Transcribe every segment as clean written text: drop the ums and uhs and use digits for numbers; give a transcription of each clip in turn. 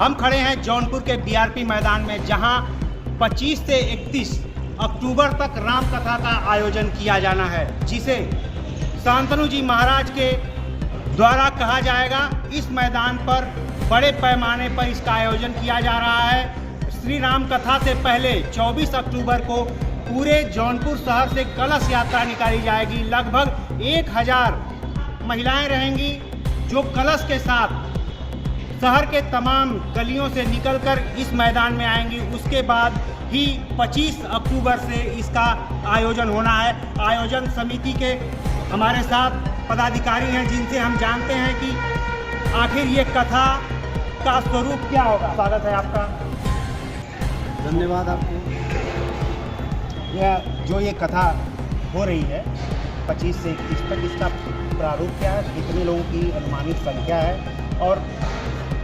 हम खड़े हैं जौनपुर के बीआरपी मैदान में, जहां 25 से 31 अक्टूबर तक राम कथा का आयोजन किया जाना है, जिसे शांतनु जी महाराज के द्वारा कहा जाएगा। इस मैदान पर बड़े पैमाने पर इसका आयोजन किया जा रहा है। श्री राम कथा से पहले 24 अक्टूबर को पूरे जौनपुर शहर से कलश यात्रा निकाली जाएगी। लगभग 1000 महिलाएं रहेंगी जो कलश के साथ शहर के तमाम गलियों से निकलकर इस मैदान में आएंगी। उसके बाद ही 25 अक्टूबर से इसका आयोजन होना है। आयोजन समिति के हमारे साथ पदाधिकारी हैं, जिनसे हम जानते हैं कि आखिर ये कथा का स्वरूप क्या होगा। स्वागत है आपका। धन्यवाद आपको। ये कथा हो रही है 25 से 31 तक, इसका प्रारूप क्या है, कितने लोगों की अनुमानित संख्या है और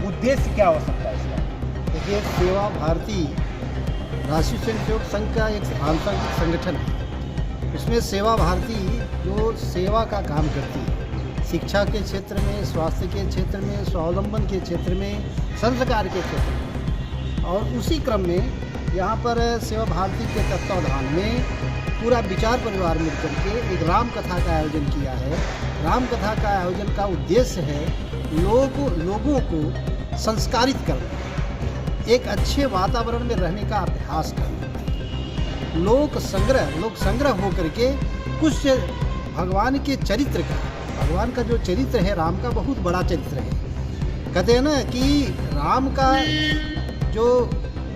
उद्देश्य क्या हो सकता है इसका? देखिए, सेवा भारती राष्ट्रीय स्वयंसेवक संघ का एक सांस्कृतिक संगठन है। इसमें सेवा भारती जो सेवा का काम करती है, शिक्षा के क्षेत्र में, स्वास्थ्य के क्षेत्र में, स्वावलंबन के क्षेत्र में, संस्कार के क्षेत्र में, और उसी क्रम में यहाँ पर सेवा भारती के तत्वावधान में पूरा विचार परिवार मिलकर के एक राम कथा का आयोजन किया है। राम कथा का आयोजन का उद्देश्य है लोगों को संस्कारित करना, एक अच्छे वातावरण में रहने का अभ्यास करना, लोक संग्रह होकर के कुछ भगवान के चरित्र का, भगवान का जो चरित्र है राम का बहुत बड़ा चरित्र है। कहते हैं ना कि राम का जो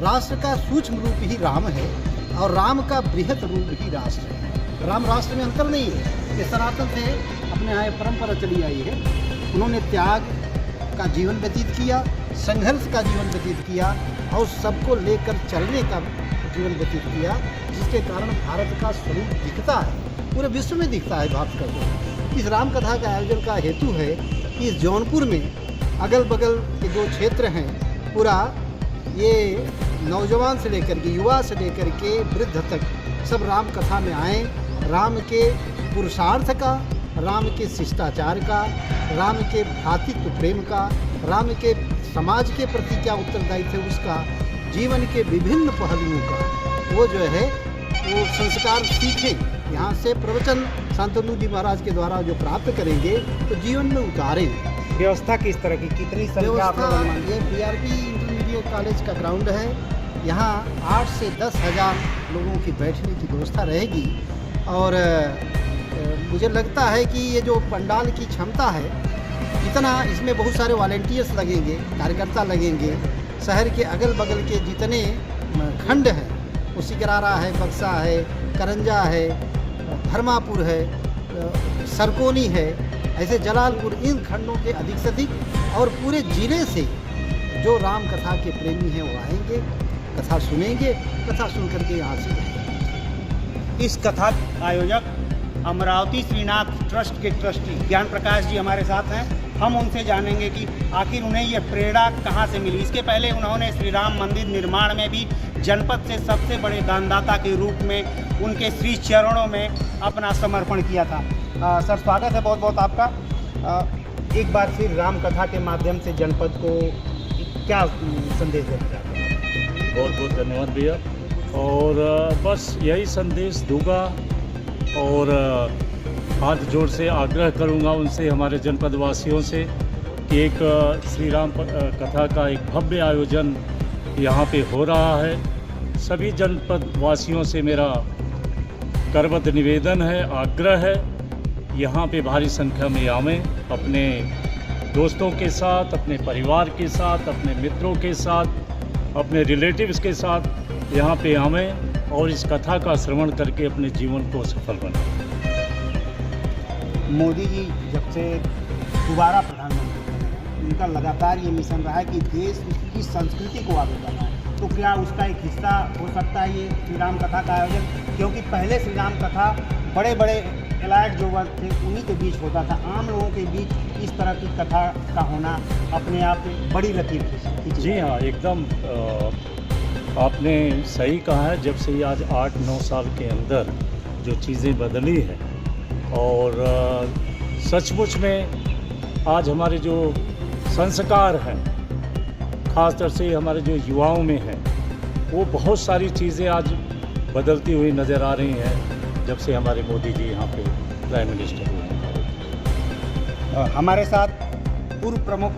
राष्ट्र का सूक्ष्म रूप ही राम है और राम का बृहत रूप ही राष्ट्र है। राम राष्ट्र में अंतर नहीं है। ये सनातन से अपने यहाँ परंपरा चली आई है। उन्होंने त्याग का जीवन व्यतीत किया, संघर्ष का जीवन व्यतीत किया और सबको लेकर चलने का जीवन व्यतीत किया, जिसके कारण भारत का स्वरूप दिखता है, पूरे विश्व में दिखता है भारत का स्वरूप। इस राम कथा का आयोजन का हेतु है कि इस जौनपुर में अगल बगल के जो क्षेत्र हैं, पूरा ये नौजवान से लेकर के, युवा से लेकर के वृद्ध तक सब राम कथा में आएँ। राम के पुरुषार्थ का, राम के शिष्टाचार का, राम के भ्रातृत्व प्रेम का, राम के समाज के प्रति क्या उत्तरदायित्व है उसका, जीवन के विभिन्न पहलुओं का वो जो है वो संस्कार सीखें। यहाँ से प्रवचन शांतनु जी महाराज के द्वारा जो प्राप्त करेंगे तो जीवन में उतारें। व्यवस्था किस तरह की, कितनी संख्या? ये बीआरपी इंटरमीडिएट कॉलेज का ग्राउंड है। यहाँ 8 से 10 हज़ार लोगों की बैठने की व्यवस्था रहेगी और मुझे लगता है कि ये जो पंडाल की क्षमता है, इतना इसमें बहुत सारे वॉलेंटियर्स लगेंगे, कार्यकर्ता लगेंगे। शहर के अगल बगल के जितने खंड हैं, उसिकरारा है, बक्सा है, करंजा है, धर्मापुर है, सरकोनी है, ऐसे जलालपुर, इन खंडों के अधिक से अधिक और पूरे जिले से जो राम कथा के प्रेमी हैं वो आएंगे, कथा सुनेंगे, कथा सुन करके यहाँ से जाएंगे। इस कथा आयोजक अमरावती श्रीनाथ ट्रस्ट के ट्रस्टी ज्ञान प्रकाश जी हमारे साथ हैं। हम उनसे जानेंगे कि आखिर उन्हें ये प्रेरणा कहाँ से मिली। इसके पहले उन्होंने श्री राम मंदिर निर्माण में भी जनपद से सबसे बड़े दानदाता के रूप में उनके श्री चरणों में अपना समर्पण किया था। सर, स्वागत है बहुत बहुत आपका। एक बार फिर राम कथा के माध्यम से जनपद को क्या संदेश देना चाहते हैं? बहुत बहुत धन्यवाद भैया। और बस यही संदेश दूंगा और हाथ जोड़ से आग्रह करूंगा उनसे, हमारे जनपद वासियों से, कि एक श्री राम कथा का एक भव्य आयोजन यहाँ पे हो रहा है। सभी जनपद वासियों से मेरा करबद्ध निवेदन है, आग्रह है, यहाँ पे भारी संख्या में आवें, अपने दोस्तों के साथ, अपने परिवार के साथ, अपने मित्रों के साथ, अपने रिलेटिव्स के साथ यहाँ पे आवें और इस कथा का श्रवण करके अपने जीवन को सफल बनाएं। मोदी जी जब से दोबारा प्रधानमंत्री बने हैं, उनका लगातार ये मिशन रहा है कि देश की संस्कृति को आगे बढ़ाना है। तो क्या उसका एक हिस्सा हो सकता है ये श्री राम कथा का आयोजन? क्योंकि पहले श्री राम कथा बड़े बड़े एलाइट जो वर्ग थे उन्हीं के बीच होता था, आम लोगों के बीच इस तरह की कथा का होना अपने आप में बड़ी लकीर थी। जी हाँ, एकदम आपने सही कहा है। जब से आज 8-9 साल के अंदर जो चीज़ें बदली हैं और सचमुच में आज हमारे जो संस्कार हैं ख़ासतौर से हमारे जो युवाओं में है, वो बहुत सारी चीज़ें आज बदलती हुई नज़र आ रही हैं जब से हमारे मोदी जी यहाँ पे प्राइम मिनिस्टर हुए हैं। हमारे साथ पूर्व प्रमुख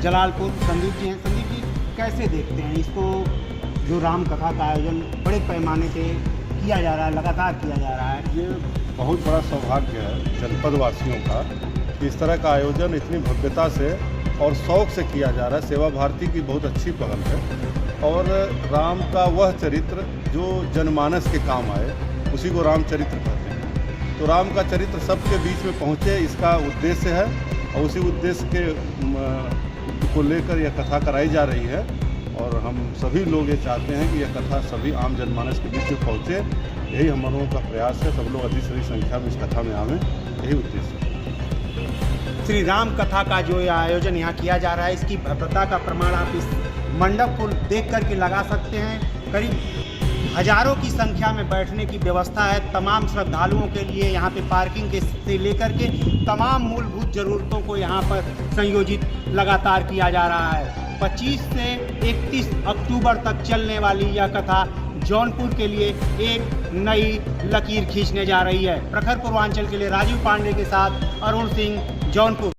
जलालपुर संदीप जी हैं। संदीप जी, कैसे देखते हैं इसको, जो राम कथा का आयोजन बड़े पैमाने पे किया जा रहा है, लगातार किया जा रहा है? ये बहुत बड़ा सौभाग्य है जनपद वासियों का कि इस तरह का आयोजन इतनी भव्यता से और शौक से किया जा रहा है। सेवा भारती की बहुत अच्छी पहल है और राम का वह चरित्र जो जनमानस के काम आए, उसी को रामचरित्र कहते हैं। तो राम का चरित्र सबके बीच में पहुँचे, इसका उद्देश्य है और उसी उद्देश्य के को लेकर यह कथा कराई जा रही है। और हम सभी लोग ये चाहते हैं कि यह कथा सभी आम जनमानस के बीच में पहुँचे। यही हम लोगों का प्रयास है, सब लोग अधिक से अधिक संख्या में इस कथा में आवें, यही उद्देश्य है। श्री राम कथा का जो ये आयोजन यहाँ किया जा रहा है, इसकी भव्यता का प्रमाण आप इस मंडप को देख करके लगा सकते हैं। करीब हजारों की संख्या में बैठने की व्यवस्था है। तमाम श्रद्धालुओं के लिए यहाँ पे पार्किंग के से लेकर के तमाम मूलभूत ज़रूरतों को यहाँ पर संयोजित लगातार किया जा रहा है। 25 से 31 अक्टूबर तक चलने वाली यह कथा जौनपुर के लिए एक नई लकीर खींचने जा रही है। प्रखर पूर्वांचल के लिए राजीव पांडे के साथ अरुण सिंह, जौनपुर।